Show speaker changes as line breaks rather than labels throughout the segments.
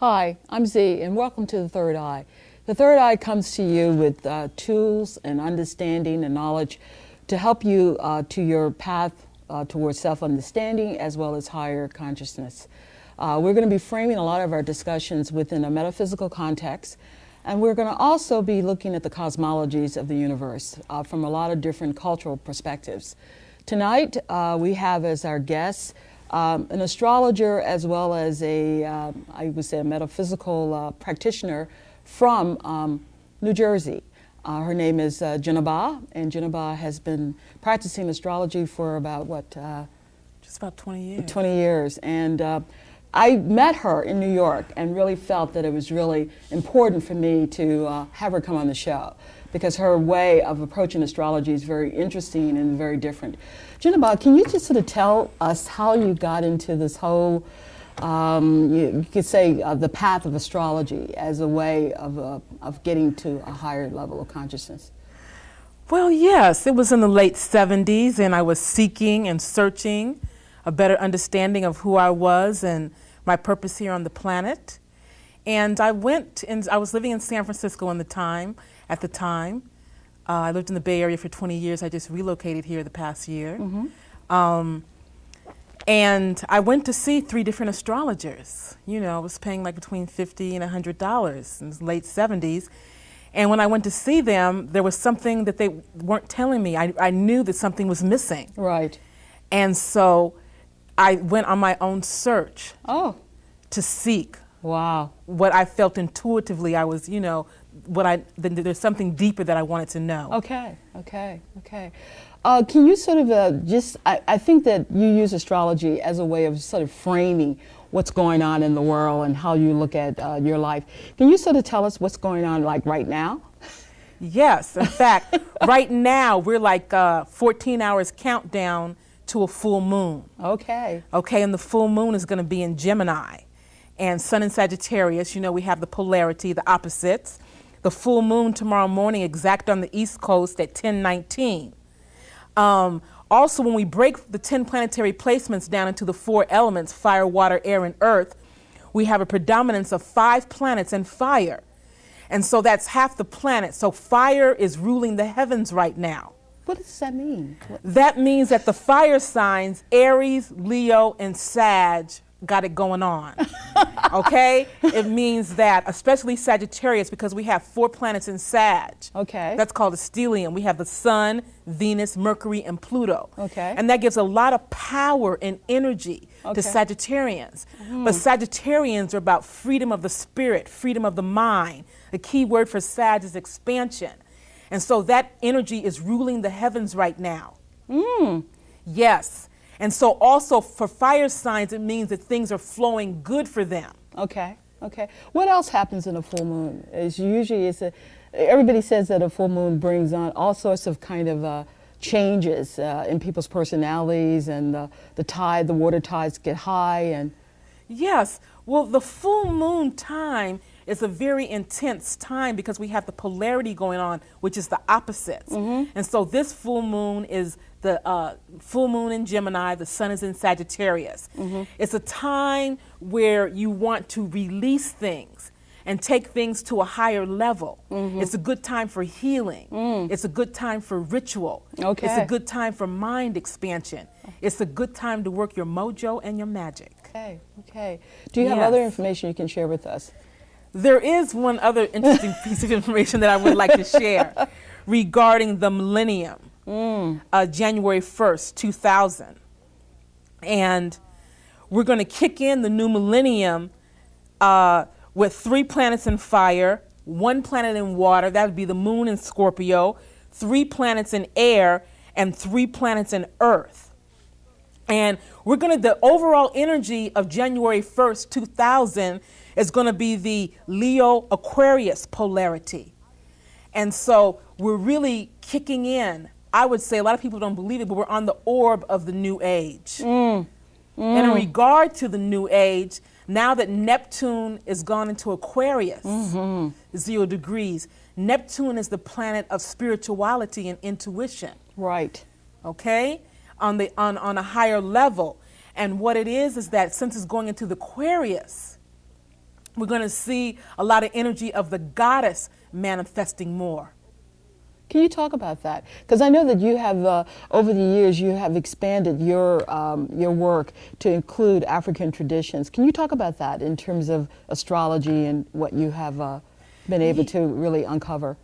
Hi, I'm Z, and welcome to The Third Eye. The Third Eye comes to you with tools and understanding and knowledge to help you to your path towards self-understanding as well as higher consciousness. We're going to be framing a lot of our discussions within a metaphysical context, and we're going to also be looking at the cosmologies of the universe from a lot of different cultural perspectives. Tonight, we have as our guests an astrologer as well as I would say a metaphysical practitioner from New Jersey. Her name is Jenna Ba, and Jenna Ba has been practicing astrology for about,
just about 20 years.
20 years. And I met her in New York and really felt that it was really important for me to have her come on the show, because her way of approaching astrology is very interesting and very different. Jenna Ba, can you just sort of tell us how you got into this whole, you could say, the path of astrology as a way of getting to a higher level of consciousness?
Well, yes, it was in the late 70s, and I was seeking and searching a better understanding of who I was and my purpose here on the planet. And I went, and I was living in San Francisco at the time. I lived in the Bay Area for 20 years. I just relocated here the past year. Mm-hmm. And I went to see 3 different astrologers. You know, I was paying like between $50 and $100 in the late 70s. And when I went to see them, there was something that they weren't telling me. I knew that something was missing. Right. And so I went on my own search to seek what I felt intuitively. I was, you know, there's something deeper that I wanted to know.
Okay. Can you sort of I think that you use astrology as a way of sort of framing what's going on in the world and how you look at your life. Can you sort of tell us what's going on like right now?
Yes, in fact, right now we're like 14 hours countdown to a full moon. Okay, and the full moon is going to be in Gemini. And Sun in Sagittarius, you know, we have the polarity, the opposites. The full moon tomorrow morning, exact on the East Coast at 10:19. Also, when we break the 10 planetary placements down into the 4 elements, fire, water, air, and earth, we have a predominance of 5 planets in fire. And so that's half the planet. So fire is ruling the heavens right now.
What does that mean?
That means that the fire signs, Aries, Leo, and Sag, got it going on. Okay? It means that, especially Sagittarius, because we have 4 planets in Sag. Okay. That's called a stellium. We have the Sun, Venus, Mercury, and Pluto. Okay. And that gives a lot of power and energy to Sagittarians. But Sagittarians are about freedom of the spirit, freedom of the mind. The key word for Sag is expansion. And so that energy is ruling the heavens right now. Yes. And so also for fire signs, it means that things are flowing good for them. Okay.
What else happens in a full moon? Everybody says that a full moon brings on all sorts of kind of changes in people's personalities, and the water tides get high. And
yes. Well, the full moon time is a very intense time because we have the polarity going on, which is the opposites. And so this full moon is the full moon in Gemini, the sun is in Sagittarius. It's a time where you want to release things and take things to a higher level. It's a good time for healing. It's a good time for ritual. It's a good time for mind expansion. It's a good time to work your mojo and your magic.
Okay. Do you have other information you can share with us?
There is one other interesting piece of information that I would like to share regarding the millennium, January 1st, 2000. And we're going to kick in the new millennium with 3 planets in fire, 1 planet in water, that would be the moon in Scorpio, 3 planets in air, and 3 planets in earth. And the overall energy of January 1st, 2000 is going to be the Leo Aquarius polarity. And so we're really kicking in. I would say a lot of people don't believe it, but we're on the orb of the new age. And in regard to the new age, now that Neptune is gone into Aquarius, 0 degrees, Neptune is the planet of spirituality and intuition.
Right.
Okay? On a higher level. And what it is that since it's going into the Aquarius, We're going to see a lot of energy of the goddess manifesting more.
Can you talk about that? Because I know that you have, over the years, you have expanded your work to include African traditions. Can you talk about that in terms of astrology and what you have been able to really uncover?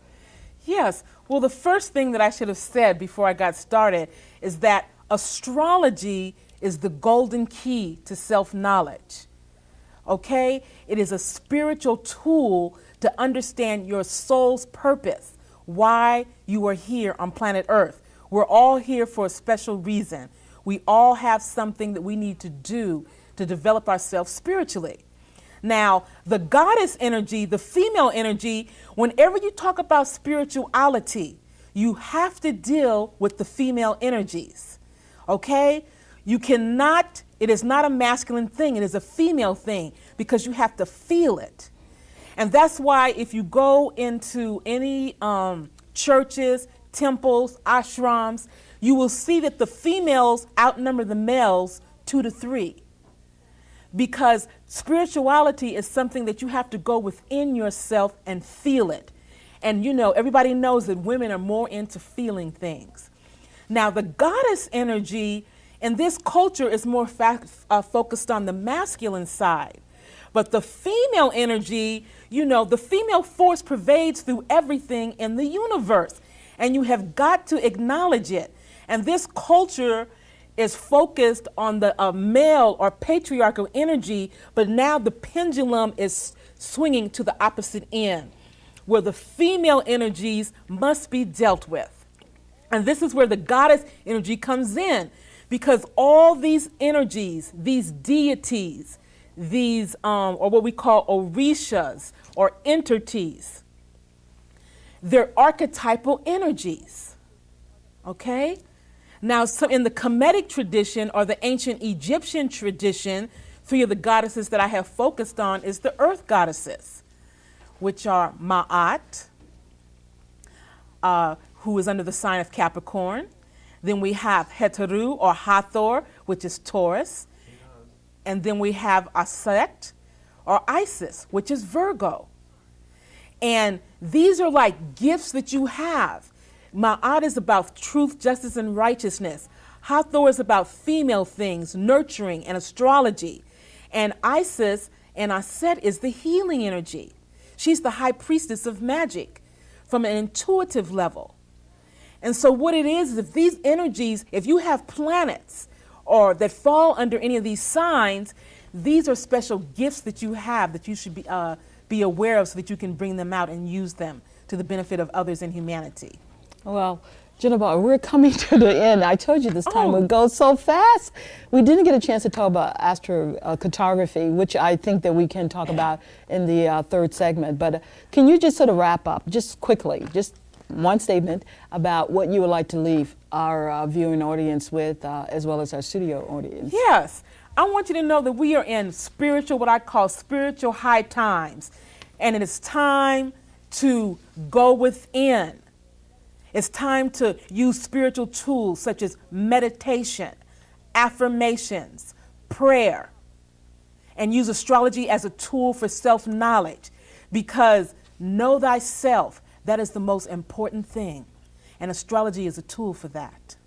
Yes. Well, the first thing that I should have said before I got started is that astrology is the golden key to self-knowledge. Okay? It is a spiritual tool to understand your soul's purpose, why you are here on planet Earth. We're all here for a special reason. We all have something that we need to do to develop ourselves spiritually. Now, the goddess energy, the female energy, whenever you talk about spirituality, you have to deal with the female energies. Okay? You cannot, it is not a masculine thing, it is a female thing because you have to feel it. And that's why if you go into any churches, temples, ashrams, you will see that the females outnumber the males 2 to 3. Because spirituality is something that you have to go within yourself and feel it. And you know, everybody knows that women are more into feeling things. Now, the goddess energy in this culture is more focused on the masculine side. But the female energy, you know, the female force pervades through everything in the universe. And you have got to acknowledge it. And this culture is focused on the male or patriarchal energy, but now the pendulum is swinging to the opposite end, where the female energies must be dealt with. And this is where the goddess energy comes in, because all these energies, these deities, these, or what we call orishas or entities, they're archetypal energies, okay? Now, in the Kemetic tradition or the ancient Egyptian tradition, 3 of the goddesses that I have focused on is the earth goddesses, which are Ma'at, who is under the sign of Capricorn. Then we have Heteru or Hathor, which is Taurus. And then we have Aset or Isis, which is Virgo. And these are like gifts that you have. Ma'at is about truth, justice, and righteousness. Hathor is about female things, nurturing, and astrology. And Isis and Aset is the healing energy. She's the high priestess of magic from an intuitive level. And so what it is if these energies, if you have planets or that fall under any of these signs, these are special gifts that you have that you should be aware of so that you can bring them out and use them to the benefit of others in humanity.
Well, Jennifer, we're coming to the end. I told you this time would go so fast. We didn't get a chance to talk about astrocartography, which I think that we can talk about in the third segment. But can you just sort of wrap up, just quickly, just one statement about what you would like to leave our viewing audience with, as well as our studio audience?
Yes. I want you to know that we are in spiritual, what I call spiritual high times. And it is time to go within. It's time to use spiritual tools such as meditation, affirmations, prayer, and use astrology as a tool for self-knowledge, because know thyself, that is the most important thing. And astrology is a tool for that.